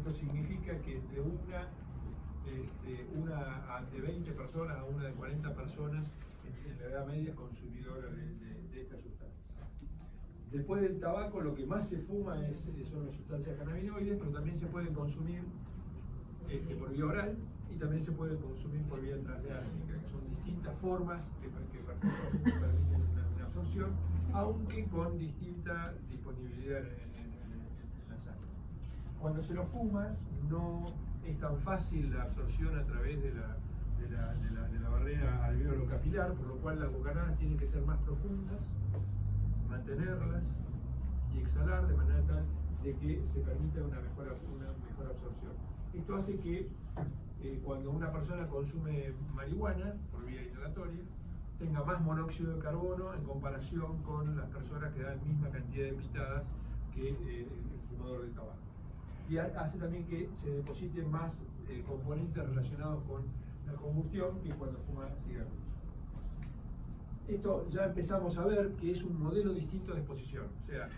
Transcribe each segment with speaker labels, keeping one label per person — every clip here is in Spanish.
Speaker 1: Esto significa que de de 20 personas a una de 40 personas en la Edad Media es consumidora de esta sustancia. Después del tabaco, lo que más se fuma son las sustancias cannabinoides, pero también se pueden consumir por vía oral y también se pueden consumir por vía transdérmica, que son distintas formas que perfectamente permiten una absorción, aunque con distinta disponibilidad en la sangre. Cuando se lo fuma, no es tan fácil la absorción a través de la barrera alveolo capilar, por lo cual las bocanadas tienen que ser más profundas, mantenerlas y exhalar de manera tal de que se permita una mejor absorción. Esto hace que cuando una persona consume marihuana por vía inhalatoria, tenga más monóxido de carbono en comparación con las personas que dan la misma cantidad de pitadas que el fumador de tabaco. Y hace también que se depositen más componentes relacionados con la combustión que cuando fuma cigarrillos. Esto ya empezamos a ver que es un modelo distinto de exposición. O sea,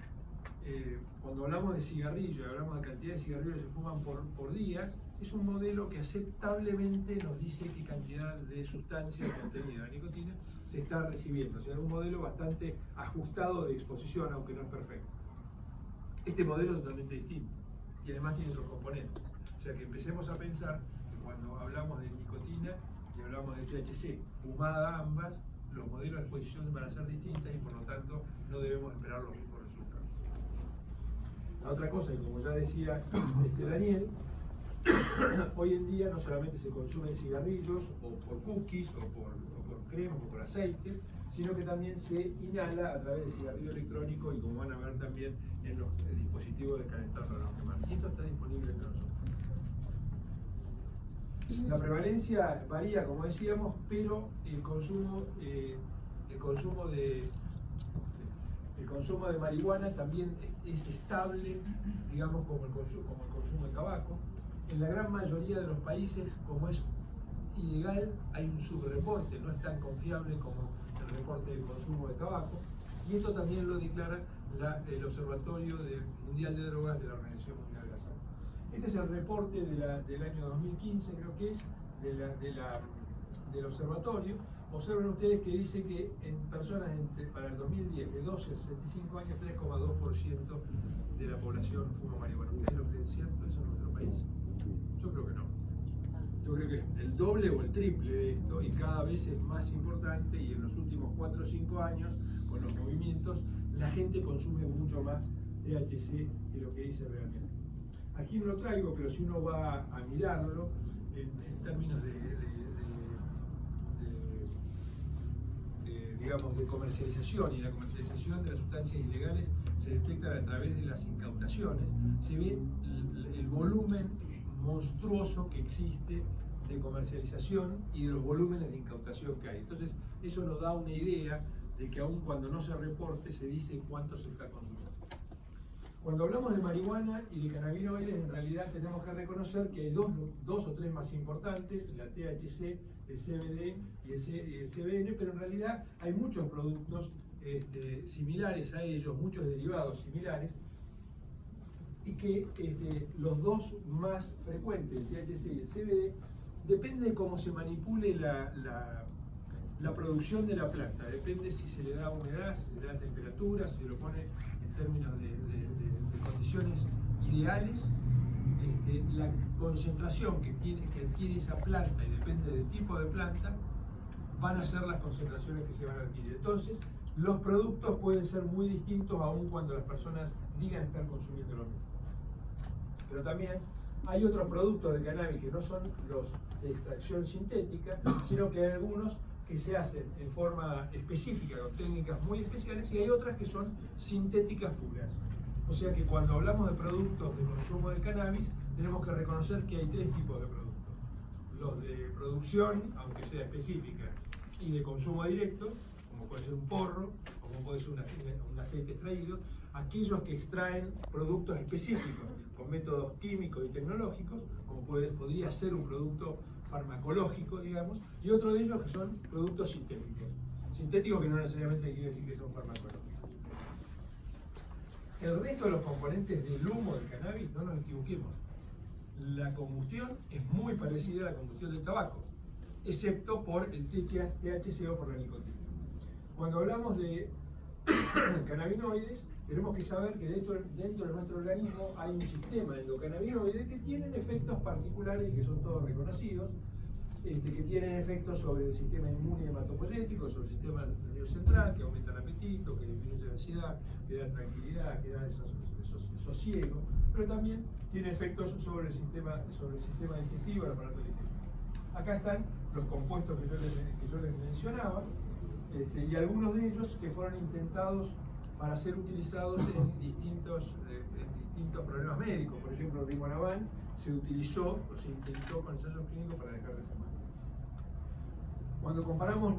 Speaker 1: cuando hablamos de cigarrillo, hablamos de cantidad de cigarrillos que se fuman por día, es un modelo que aceptablemente nos dice qué cantidad de sustancia contenida de nicotina se está recibiendo. O sea, es un modelo bastante ajustado de exposición, aunque no es perfecto. Este modelo es totalmente distinto y además tiene otros componentes. O sea, que empecemos a pensar que cuando hablamos de nicotina y hablamos de THC, fumada ambas, los modelos de exposición van a ser distintos y por lo tanto no debemos esperar los mismos resultados. La otra cosa, que como ya decía Daniel, hoy en día no solamente se consumen cigarrillos o por cookies o por cremas o por aceites, sino que también se inhala a través de cigarrillo electrónico y como van a ver también en los dispositivos de calentar para los quemar. Y esto está disponible entre nosotros. La prevalencia varía, como decíamos, pero el consumo de marihuana también es estable, digamos, como el consumo de tabaco. En la gran mayoría de los países, como es ilegal, hay un subreporte, no es tan confiable como el reporte del consumo de tabaco, y esto también lo declara el Observatorio Mundial de Drogas de la Organización Mundial de la Salud. Este es el reporte del año 2015, creo que es, del observatorio. Observen ustedes que dice que en personas para el 2010 de 12 a 65 años, 3,2% de la población fuma marihuana. ¿Ustedes lo creen cierto eso en nuestro país? Yo creo que no. Yo creo que es el doble o el triple de esto y cada vez es más importante, y en los últimos 4 o 5 años, con los movimientos, la gente consume mucho más THC que lo que dice realmente. Aquí no lo traigo, pero si uno va a mirarlo en términos digamos, de comercialización, y la comercialización de las sustancias ilegales se detecta a través de las incautaciones, se ve el volumen monstruoso que existe de comercialización y de los volúmenes de incautación que hay. Entonces, eso nos da una idea de que aun cuando no se reporte, se dice cuánto se está consumiendo. Cuando hablamos de marihuana y de cannabinoides, en realidad tenemos que reconocer que hay dos o tres más importantes, la THC, el CBD y el CBN, pero en realidad hay muchos productos similares a ellos, muchos derivados similares, y que los dos más frecuentes, el THC y el CBD, depende de cómo se manipule la producción de la planta, depende si se le da humedad, si se le da temperatura, si se lo pone en términos de condiciones ideales. La concentración que adquiere esa planta, y depende del tipo de planta, van a ser las concentraciones que se van a adquirir. Entonces, los productos pueden ser muy distintos aun cuando las personas digan estar consumiendo lo mismo. Pero también hay otros productos de cannabis que no son los de extracción sintética, sino que hay algunos que se hacen en forma específica, con técnicas muy especiales, y hay otras que son sintéticas puras. O sea que cuando hablamos de productos de consumo de cannabis, tenemos que reconocer que hay tres tipos de productos. Los de producción, aunque sea específica, y de consumo directo, como puede ser un porro, o como puede ser un aceite extraído, aquellos que extraen productos específicos con métodos químicos y tecnológicos, como podría ser un producto farmacológico, digamos, y otro de ellos que son productos sintéticos. Sintéticos que no necesariamente quiere decir que son farmacológicos. El resto de los componentes del humo del cannabis, no nos equivoquemos, La combustión es muy parecida a la combustión del tabaco, excepto por el THC o por la nicotina. Cuando hablamos de cannabinoides, tenemos que saber que dentro de nuestro organismo hay un sistema de endocannabinoides que tienen efectos particulares y que son todos reconocidos, que tienen efectos sobre el sistema inmune hematopoyético, sobre el sistema nervioso central, que aumenta el apetito, que disminuye la ansiedad, que da tranquilidad, que da sosiego, pero también tiene efectos sobre el sistema digestivo, el aparato digestivo. Acá están los compuestos que yo les mencionaba, y algunos de ellos que fueron intentados para ser utilizados en distintos problemas médicos. Por ejemplo, el Rimonabant se utilizó o se intentó con ensayos clínicos para dejar de fumar. Cuando comparamos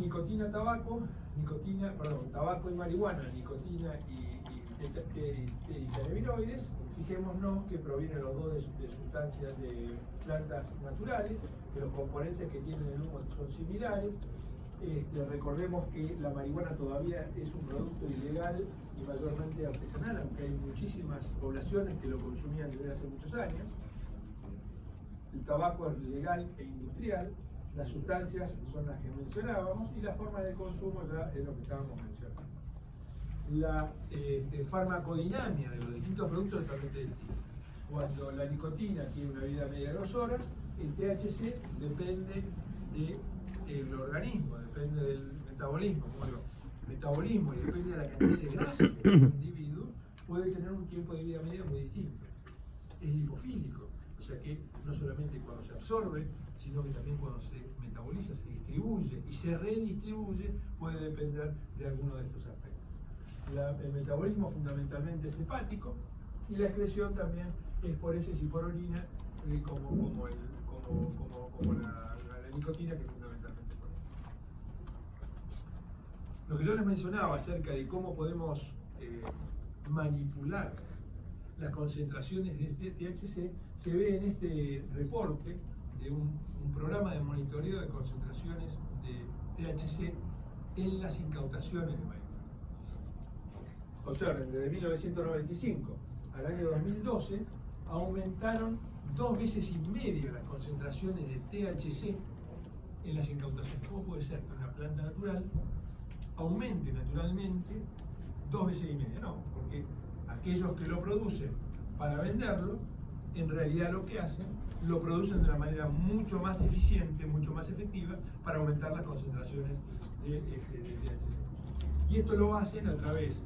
Speaker 1: tabaco y marihuana, nicotina y cannabinoides, fijémonos que provienen los dos de sustancias de plantas naturales, que los componentes que tienen el humo son similares. Recordemos que la marihuana todavía es un producto ilegal y mayormente artesanal, aunque hay muchísimas poblaciones que lo consumían desde hace muchos años. El tabaco es legal e industrial, las sustancias son las que mencionábamos y la forma de consumo ya es lo que estábamos mencionando. La farmacodinamia de los distintos productos es totalmente distinta. Cuando la nicotina tiene una vida media de 2 horas, el THC depende del organismo, depende del metabolismo. Bueno, metabolismo y depende de la cantidad de grasa que tiene un individuo, puede tener un tiempo de vida media muy distinto. Es lipofílico, o sea que no solamente cuando se absorbe, sino que también cuando se metaboliza, se distribuye y se redistribuye, puede depender de alguno de estos aspectos. El metabolismo fundamentalmente es hepático y la excreción también es por heces y por orina, como la nicotina, que es fundamentalmente por eso. Lo que yo les mencionaba acerca de cómo podemos manipular las concentraciones de THC se ve en este reporte de un programa de monitoreo de concentraciones de THC en las incautaciones de marihuana. Observen, desde 1995 al año 2012 aumentaron 2,5 veces las concentraciones de THC en las incautaciones. ¿Cómo puede ser que una planta natural aumente naturalmente 2,5 veces? No, porque aquellos que lo producen para venderlo, en realidad lo que hacen, lo producen de una manera mucho más eficiente, mucho más efectiva, para aumentar las concentraciones de THC. Y esto lo hacen a través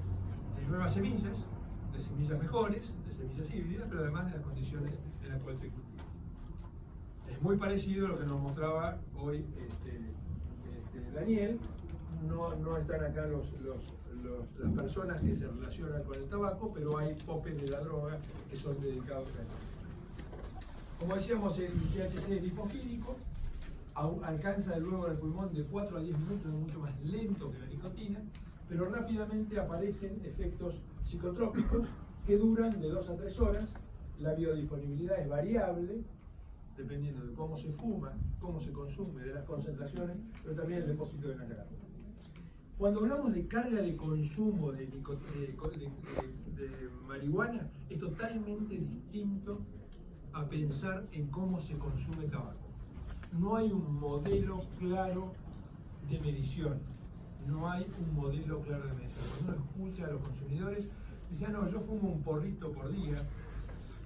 Speaker 1: de nuevas semillas, de semillas mejores, de semillas híbridas, pero además de las condiciones en las cuales se cultiva. Es muy parecido a lo que nos mostraba hoy Daniel. No están acá las personas que se relacionan con el tabaco, pero hay popes de la droga que son dedicados a esto. Como decíamos, el THC es lipofílico, alcanza luego en el pulmón de 4 a 10 minutos, es mucho más lento que la nicotina, pero rápidamente aparecen efectos psicotrópicos que duran de 2 a 3 horas. La biodisponibilidad es variable, dependiendo de cómo se fuma, cómo se consume, de las concentraciones, pero también el depósito de la carga. Cuando hablamos de carga de consumo de marihuana, es totalmente distinto a pensar en cómo se consume tabaco. No hay un modelo claro de medición. No hay un modelo claro de medición. Cuando uno escucha a los consumidores, dicen, no, yo fumo un porrito por día,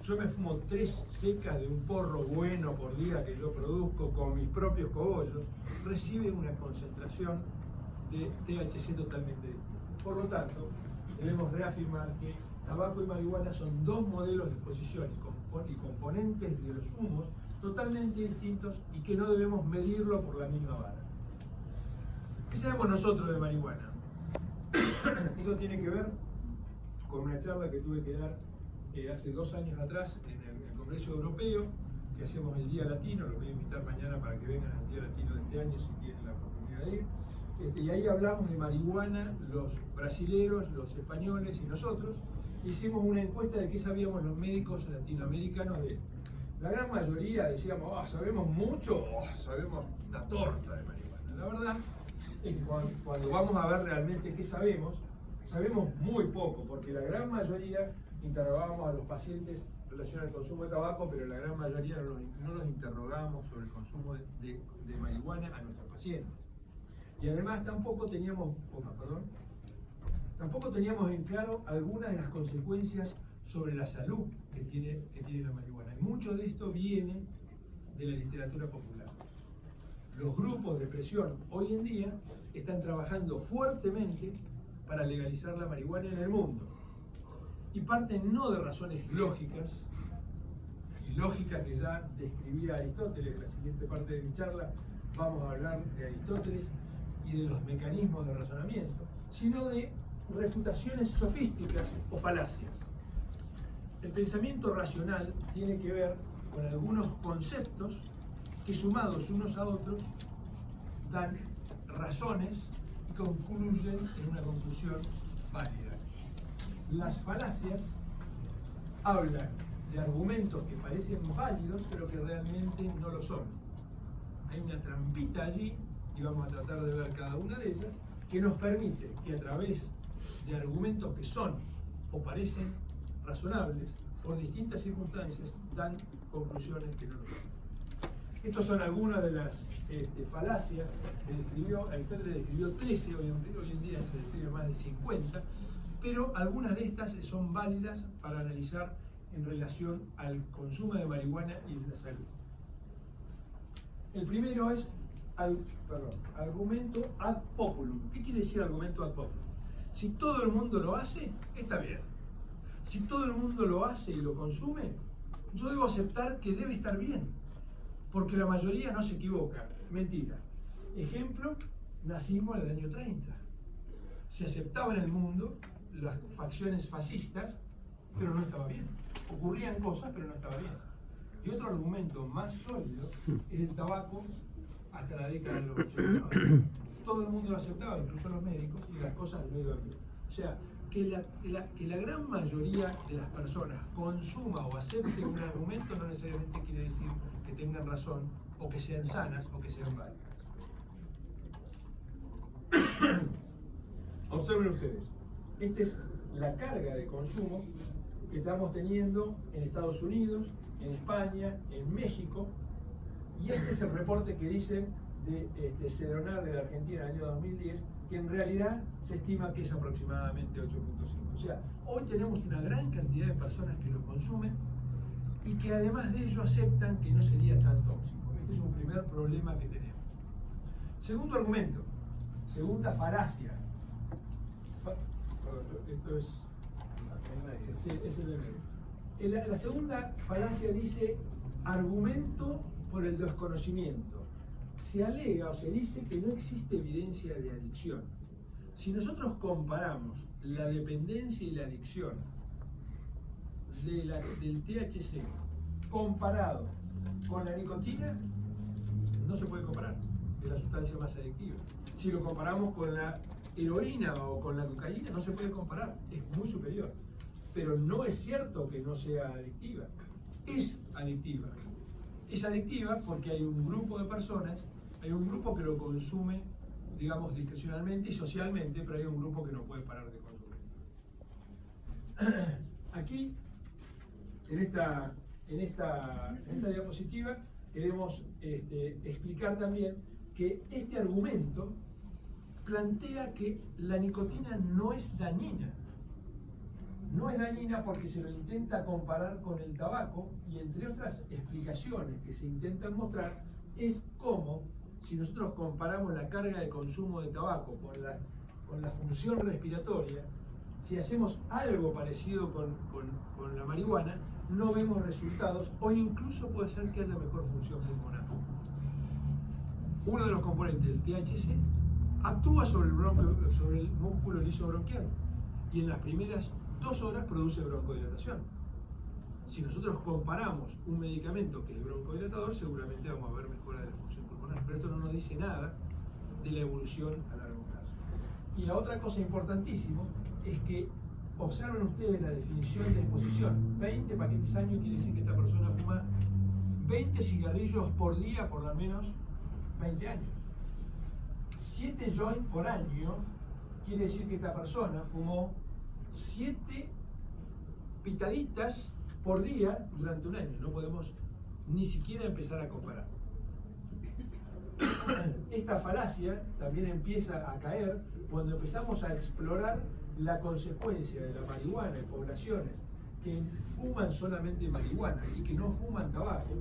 Speaker 1: yo me fumo 3 secas de un porro bueno por día que yo produzco con mis propios cogollos, recibe una concentración de THC totalmente distinta. Por lo tanto, debemos reafirmar que tabaco y marihuana son 2 modelos de exposición y componentes de los humos totalmente distintos y que no debemos medirlo por la misma vara. ¿Qué sabemos nosotros de marihuana? Eso tiene que ver con una charla que tuve que dar hace 2 años atrás en el Congreso Europeo, que hacemos el Día Latino. Los voy a invitar mañana para que vengan al Día Latino de este año si tienen la oportunidad de ir. Y ahí hablamos de marihuana, los brasileros, los españoles y nosotros. Hicimos una encuesta de qué sabíamos los médicos latinoamericanos de esto. La gran mayoría decíamos, sabemos mucho, sabemos una torta de marihuana. La verdad es que cuando vamos a ver realmente qué sabemos muy poco, porque la gran mayoría interrogábamos a los pacientes relación al consumo de tabaco, pero la gran mayoría no nos interrogamos sobre el consumo de marihuana a nuestros pacientes. Y además tampoco teníamos en claro algunas de las consecuencias sobre la salud que tiene la marihuana. Y mucho de esto viene de la literatura popular. Los grupos de presión hoy en día están trabajando fuertemente para legalizar la marihuana en el mundo. Y parten no de razones lógicas, y lógicas que ya describía Aristóteles. En la siguiente parte de mi charla vamos a hablar de Aristóteles y de los mecanismos de razonamiento, sino de refutaciones sofísticas o falacias. El pensamiento racional tiene que ver con algunos conceptos que, sumados unos a otros, dan razones y concluyen en una conclusión válida. Las falacias hablan de argumentos que parecen válidos, pero que realmente no lo son. Hay una trampita allí, y vamos a tratar de ver cada una de ellas, que nos permite que a través de argumentos que son o parecen razonables, por distintas circunstancias, dan conclusiones que no lo son. Estas son algunas de las falacias que describió. Aristóteles describió 13, hoy en día se describe más de 50, pero algunas de estas son válidas para analizar en relación al consumo de marihuana y la salud. El primero es argumento ad populum. ¿Qué quiere decir argumento ad populum? Si todo el mundo lo hace, está bien. Si todo el mundo lo hace y lo consume, yo debo aceptar que debe estar bien, porque la mayoría no se equivoca. Mentira. Ejemplo, nazismo en el año 30. Se aceptaba en el mundo las facciones fascistas, pero no estaba bien. Ocurrían cosas, pero no estaba bien. Y otro argumento más sólido es el tabaco hasta la década de los 80. Todo el mundo lo aceptaba, incluso los médicos, y las cosas no iban bien. O sea, que la gran mayoría de las personas consuma o acepte un argumento no necesariamente quiere decir que tengan razón, o que sean sanas, o que sean válidas. Observen ustedes, esta es la carga de consumo que estamos teniendo en Estados Unidos, en España, en México, y este es el reporte que dicen de Cedronar de la Argentina en el año 2010, que en realidad se estima que es aproximadamente 8.5. O sea, hoy tenemos una gran cantidad de personas que lo consumen y que además de ello aceptan que no sería tan tóxico. Este es un primer problema que tenemos. Segundo argumento, segunda falacia. Esto es... Sí, es el de medio. La segunda falacia dice argumento por el desconocimiento. Se alega o se dice que no existe evidencia de adicción. Si nosotros comparamos la dependencia y la adicción del THC comparado con la nicotina, no se puede comparar, es la sustancia más adictiva. Si lo comparamos con la heroína o con la cocaína, no se puede comparar, es muy superior. Pero no es cierto que no sea adictiva, es adictiva. Es adictiva porque hay un grupo de personas, hay un grupo que lo consume, digamos, discrecionalmente y socialmente, pero hay un grupo que no puede parar de consumir. Aquí, en esta diapositiva, queremos explicar también que este argumento plantea que la nicotina no es dañina. No es dañina porque se lo intenta comparar con el tabaco, y entre otras explicaciones que se intentan mostrar es cómo, si nosotros comparamos la carga de consumo de tabaco con la función respiratoria, si hacemos algo parecido con la marihuana, no vemos resultados, o incluso puede ser que haya mejor función pulmonar. Uno de los componentes del THC actúa sobre el músculo liso bronquial, y en las primeras 2 horas produce broncodilatación. Si nosotros comparamos un medicamento que es broncodilatador, seguramente vamos a ver mejora de la función pulmonar, pero esto no nos dice nada de la evolución a largo plazo. Y la otra cosa importantísima es que observen ustedes la definición de exposición. 20 paquetes año quiere decir que esta persona fuma 20 cigarrillos por día por lo menos 20 años. 7 joints por año quiere decir que esta persona fumó 7 pitaditas por día durante un año. No podemos ni siquiera empezar a comparar. Esta falacia también empieza a caer cuando empezamos a explorar la consecuencia de la marihuana en poblaciones que fuman solamente marihuana y que no fuman tabaco,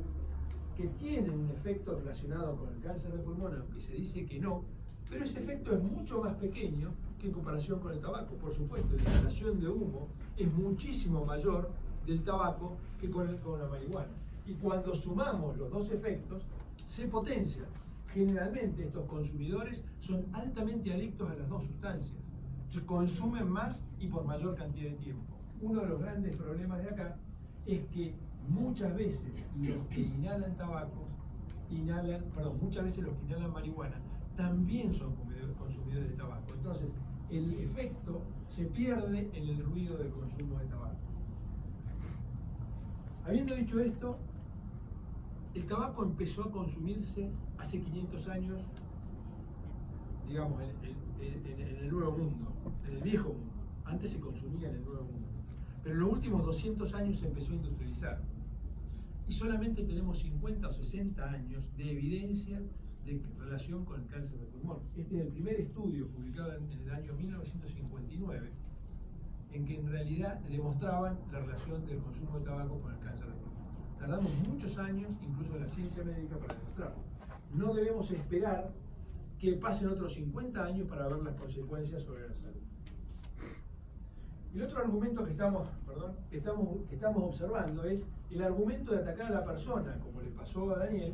Speaker 1: que tienen un efecto relacionado con el cáncer de pulmón, aunque se dice que no, pero ese efecto es mucho más pequeño que en comparación con el tabaco. Por supuesto, la inhalación de humo es muchísimo mayor del tabaco que con la marihuana. Y cuando sumamos los dos efectos, se potencia. Generalmente estos consumidores son altamente adictos a las dos sustancias. Se consumen más y por mayor cantidad de tiempo. Uno de los grandes problemas de acá es que muchas veces los que inhalan tabaco, muchas veces los que inhalan marihuana también son consumidores de tabaco. Entonces, el efecto se pierde en el ruido del consumo de tabaco. Habiendo dicho esto, el tabaco empezó a consumirse hace 500 años, digamos, en el Nuevo Mundo, en el Viejo Mundo. Antes se consumía en el Nuevo Mundo. Pero en los últimos 200 años se empezó a industrializar. Y solamente tenemos 50 o 60 años de evidencia de relación con el cáncer de pulmón. Este es el primer estudio publicado en el año 1959 en que en realidad demostraban la relación del consumo de tabaco con el cáncer de pulmón. Tardamos muchos años, incluso en la ciencia médica, para demostrarlo. No debemos esperar que pasen otros 50 años para ver las consecuencias sobre la salud. El otro argumento que estamos observando es el argumento de atacar a la persona, como le pasó a Daniel,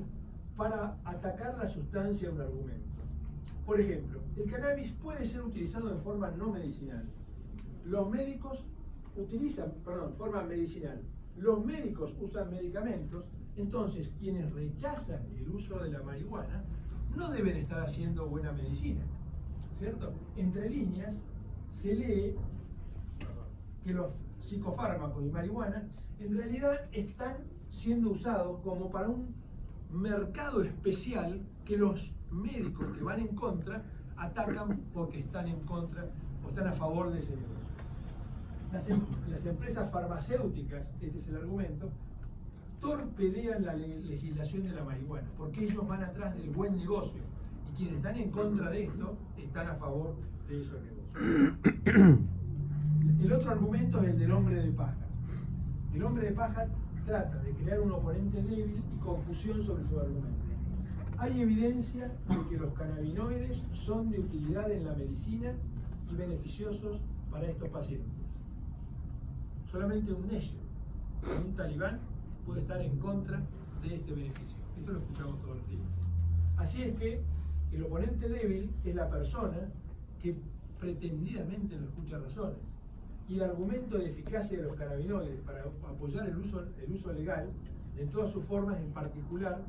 Speaker 1: para atacar la sustancia de un argumento. Por ejemplo, el cannabis puede ser utilizado en forma no medicinal. Los médicos forma medicinal. Los médicos usan medicamentos, entonces quienes rechazan el uso de la marihuana no deben estar haciendo buena medicina, ¿cierto? Entre líneas se lee que los psicofármacos y marihuana en realidad están siendo usados como para un mercado especial que los médicos que van en contra atacan porque están en contra o están a favor de ese negocio. Las empresas farmacéuticas, este es el argumento, torpedean la legislación de la marihuana porque ellos van atrás del buen negocio y quienes están en contra de esto están a favor de esos negocios. El otro argumento es el del hombre de paja. El hombre de paja trata de crear un oponente débil y confusión sobre su argumento. Hay evidencia de que los cannabinoides son de utilidad en la medicina y beneficiosos para estos pacientes. Solamente un necio, un talibán, puede estar en contra de este beneficio. Esto lo escuchamos todos los días. Así es que el oponente débil es la persona que pretendidamente no escucha razones. Y el argumento de eficacia de los cannabinoides para apoyar el uso legal de todas sus formas, en particular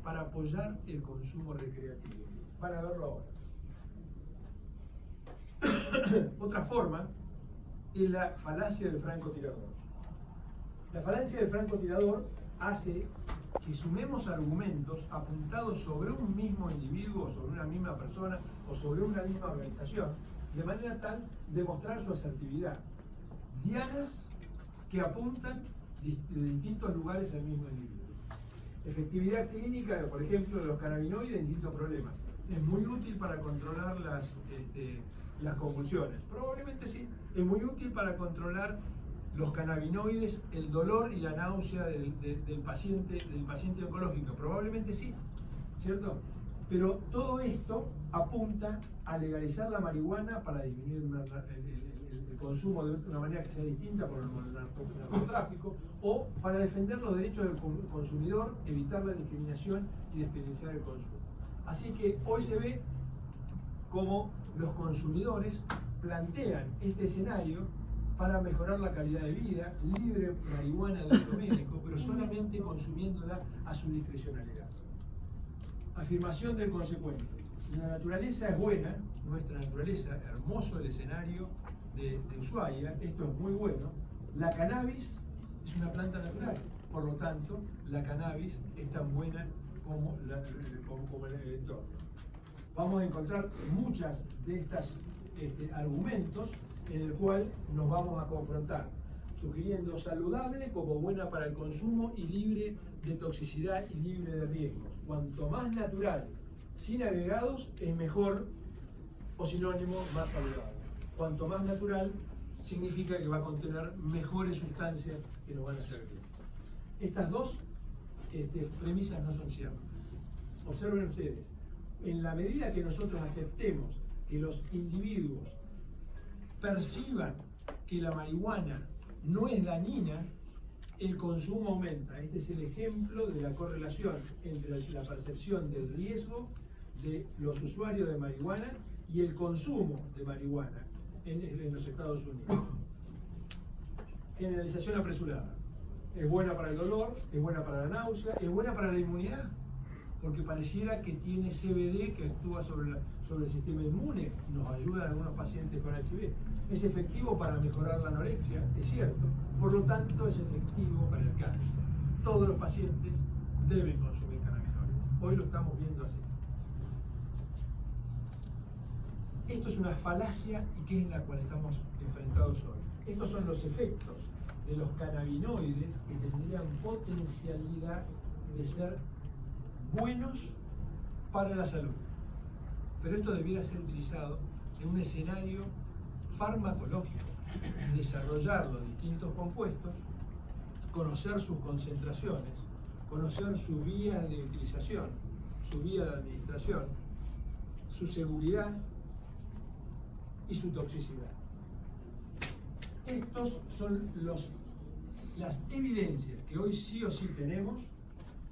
Speaker 1: para apoyar el consumo recreativo. Van a verlo ahora. Otra forma es la falacia del francotirador. La falacia del francotirador hace que sumemos argumentos apuntados sobre un mismo individuo, sobre una misma persona o sobre una misma organización, de manera tal de mostrar su asertividad. Dianas que apuntan de distintos lugares al mismo individuo. Efectividad clínica, por ejemplo, de los cannabinoides en distintos problemas. ¿Es muy útil para controlar las convulsiones? Probablemente sí. ¿Es muy útil para controlar los cannabinoides, el dolor y la náusea del paciente oncológico? Probablemente sí, ¿cierto? Pero todo esto apunta a legalizar la marihuana para disminuir el consumo de una manera que sea distinta por el narcotráfico, o para defender los derechos del consumidor, evitar la discriminación y despenalizar el consumo. Así que hoy se ve como los consumidores plantean este escenario para mejorar la calidad de vida, libre marihuana del uso médico, pero solamente consumiéndola a su discrecionalidad. Afirmación del consecuente. La naturaleza es buena, nuestra naturaleza, hermoso el escenario de Ushuaia, esto es muy bueno. La cannabis es una planta natural, por lo tanto, la cannabis es tan buena como el entorno. Vamos a encontrar muchas de estos argumentos en el cual nos vamos a confrontar. sugiriendo saludable como buena para el consumo y libre de toxicidad y libre de riesgos. Cuanto más natural, sin agregados, es mejor, o sinónimo, más saludable. Cuanto más natural, significa que va a contener mejores sustancias que nos van a hacer bien. Estas dos premisas no son ciertas. Observen ustedes, en la medida que nosotros aceptemos que los individuos perciban que la marihuana no es dañina, el consumo aumenta. Este es el ejemplo de la correlación entre la percepción del riesgo de los usuarios de marihuana y el consumo de marihuana en los Estados Unidos. Generalización apresurada. Es buena para el dolor, es buena para la náusea, es buena para la inmunidad, porque pareciera que tiene CBD que actúa sobre el sistema inmune, nos ayuda en algunos pacientes con HIV. Es efectivo para mejorar la anorexia, es cierto, por lo tanto es efectivo para el cáncer. Todos los pacientes deben consumir cannabinoides. Hoy lo estamos viendo así. Esto es una falacia y que es la cual estamos enfrentados hoy. Estos son los efectos de los cannabinoides que tendrían potencialidad de ser buenos para la salud. Pero esto debiera ser utilizado en un escenario farmacológico, desarrollar los distintos compuestos, conocer sus concentraciones, conocer su vía de utilización, su vía de administración, su seguridad y su toxicidad. Estos son las evidencias que hoy sí o sí tenemos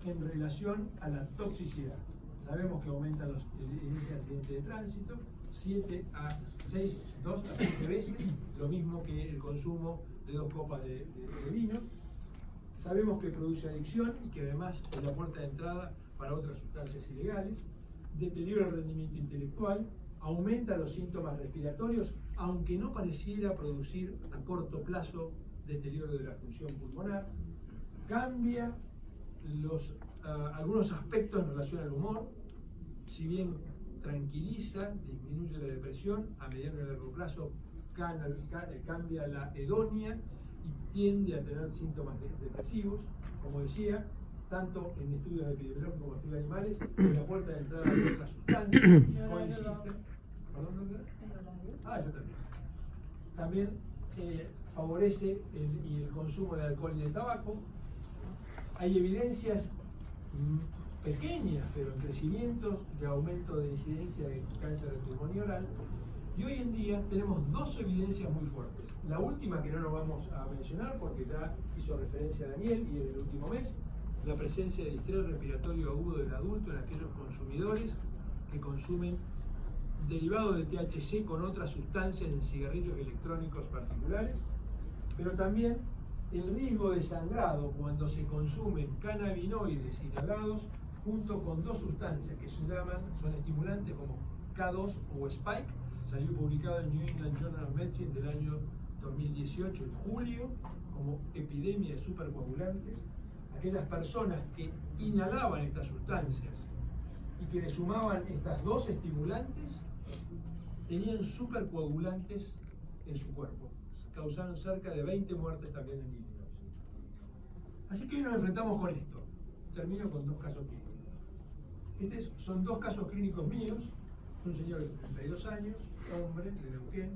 Speaker 1: en relación a la toxicidad. Sabemos que aumentan los índices de accidentes de tránsito, 2 a 7 veces, lo mismo que el consumo de 2 copas de vino. Sabemos que produce adicción y que además es la puerta de entrada para otras sustancias ilegales, deteriora el rendimiento intelectual, aumenta los síntomas respiratorios, aunque no pareciera producir a corto plazo deterioro de la función pulmonar, cambia algunos aspectos en relación al humor, si bien tranquiliza, disminuye la depresión, a mediano y largo plazo cambia la hedonia y tiende a tener síntomas depresivos, como decía, tanto en estudios epidemiológicos como en estudios animales, es la puerta de entrada de otras sustancias coexisten. ¿Perdón, doctora? Eso también. También favorece el consumo de alcohol y de tabaco. Hay evidencias pequeñas, pero en crecimiento de aumento de incidencia de cáncer de pulmón y oral. Y hoy en día tenemos 2 evidencias muy fuertes. La última, que no nos vamos a mencionar porque ya hizo referencia a Daniel y en el último mes, la presencia de distrés respiratorio agudo del adulto en aquellos consumidores que consumen derivado de THC con otras sustancias en cigarrillos electrónicos particulares, pero también el riesgo de sangrado cuando se consumen cannabinoides inhalados junto con 2 sustancias que son estimulantes como K2 o Spike. Salió publicado en New England Journal of Medicine del año 2018, en julio, como epidemia de supercoagulantes. Aquellas personas que inhalaban estas sustancias y que le sumaban estas 2 estimulantes tenían supercoagulantes en su cuerpo. Causaron cerca de 20 muertes también en niños. Así que hoy nos enfrentamos con esto. Termino con 2 casos clínicos. Son 2 casos clínicos míos. Un señor de 32 años, hombre, de Neuquén,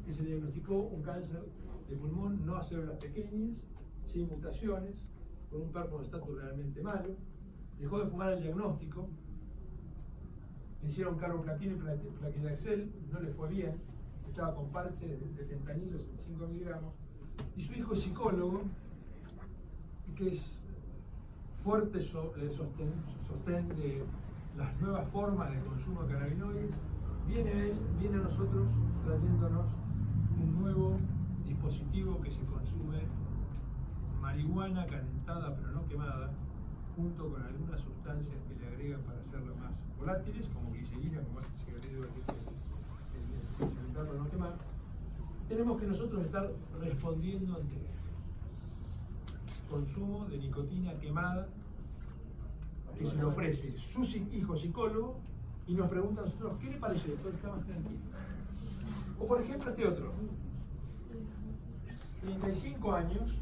Speaker 1: que se le diagnosticó un cáncer de pulmón no a células pequeñas, sin mutaciones, con un performostatus realmente malo. Dejó de fumar el diagnóstico. Le hicieron carboplatino y plaquenil, no le fue bien, estaba con parche de fentanilos en 5 miligramos, y su hijo es psicólogo, y que es fuerte sostén de las nuevas formas de consumo de cannabinoides, viene a nosotros trayéndonos un nuevo dispositivo que se consume marihuana calentada pero no quemada, junto con algunas sustancias que le agregan para hacerlo más volátiles, como glicerina, como hace el cigarrillo el calentarlo no quemar. Tenemos que nosotros estar respondiendo ante consumo de nicotina quemada que se le ofrece su hijo psicólogo y nos pregunta a nosotros, ¿qué le parece? Doctor, está más tranquilo. O por ejemplo este otro. 35 años,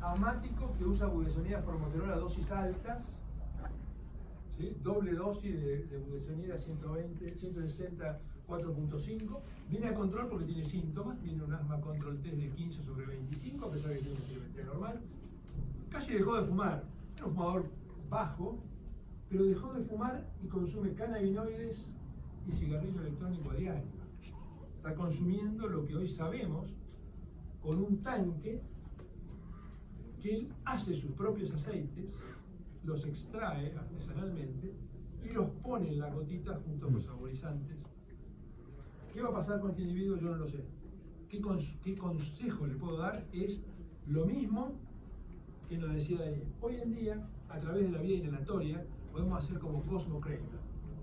Speaker 1: asmático que usa budesonida formoterol a dosis altas, ¿sí? Doble dosis de budesonida 120, 160, 4.5. Viene a control porque tiene síntomas, tiene un asma control test de 15/25, a pesar de que tiene una telemetría normal. Casi dejó de fumar, era un fumador bajo, pero dejó de fumar y consume cannabinoides y cigarrillo electrónico a diario. Está consumiendo lo que hoy sabemos con un tanque que él hace sus propios aceites, los extrae artesanalmente y los pone en la gotita junto a los saborizantes. ¿Qué va a pasar con este individuo? Yo no lo sé. ¿Qué consejo le puedo dar? Es lo mismo que nos decía Daniel. Hoy en día, a través de la vía inhalatoria, podemos hacer como Cosmo Kramer.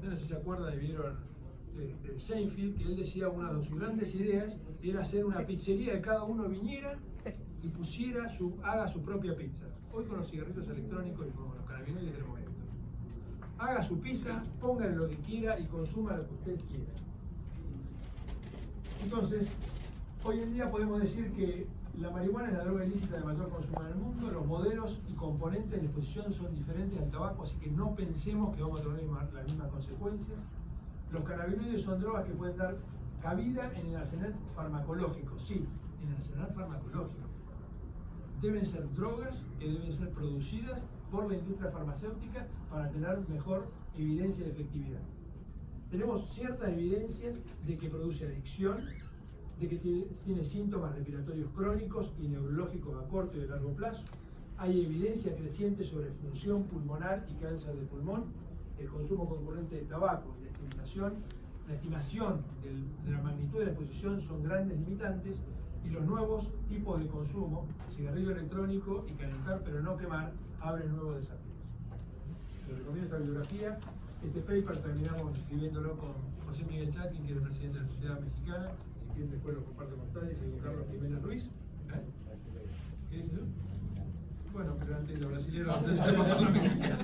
Speaker 1: No sé si se acuerdan vieron de Seinfeld, que él decía una de sus grandes ideas era hacer una pizzería de cada uno viniera y haga su propia pizza. Hoy con los cigarrillos electrónicos y con los cannabinoides tenemos esto. Haga su pizza, póngale lo que quiera y consuma lo que usted quiera. Entonces, hoy en día podemos decir que la marihuana es la droga ilícita de mayor consumo en el mundo, los modelos y componentes de exposición son diferentes al tabaco, así que no pensemos que vamos a tener las mismas consecuencias. Los cannabinoides son drogas que pueden dar cabida en el arsenal farmacológico, sí, en el arsenal farmacológico. Deben ser drogas que deben ser producidas por la industria farmacéutica para tener mejor evidencia de efectividad. Tenemos ciertas evidencias de que produce adicción, de que tiene síntomas respiratorios crónicos y neurológicos a corto y de largo plazo. Hay evidencia creciente sobre función pulmonar y cáncer de pulmón. El consumo concurrente de tabaco y la estimación de la magnitud de la exposición son grandes limitantes y los nuevos tipos de consumo, cigarrillo electrónico y calentar pero no quemar, abren nuevos desafíos. Les recomiendo esta bibliografía. Este paper terminamos escribiéndolo con José Miguel Chakin, que es el presidente de la Sociedad Mexicana. Si quieren después lo comparto con ustedes, y con Carlos Jiménez Ruiz. ¿Qué dices? Bueno, pero antes los brasileños hacemos otro mexicano.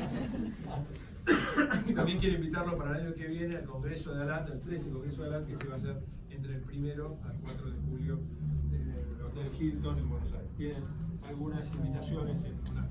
Speaker 1: Y también quiero invitarlo para el año que viene al Congreso de ALAT, al 13 Congreso de ALAT, que se va a hacer entre el 1 al 4 de julio en el Hotel Hilton en Buenos Aires. Tienen algunas invitaciones en una.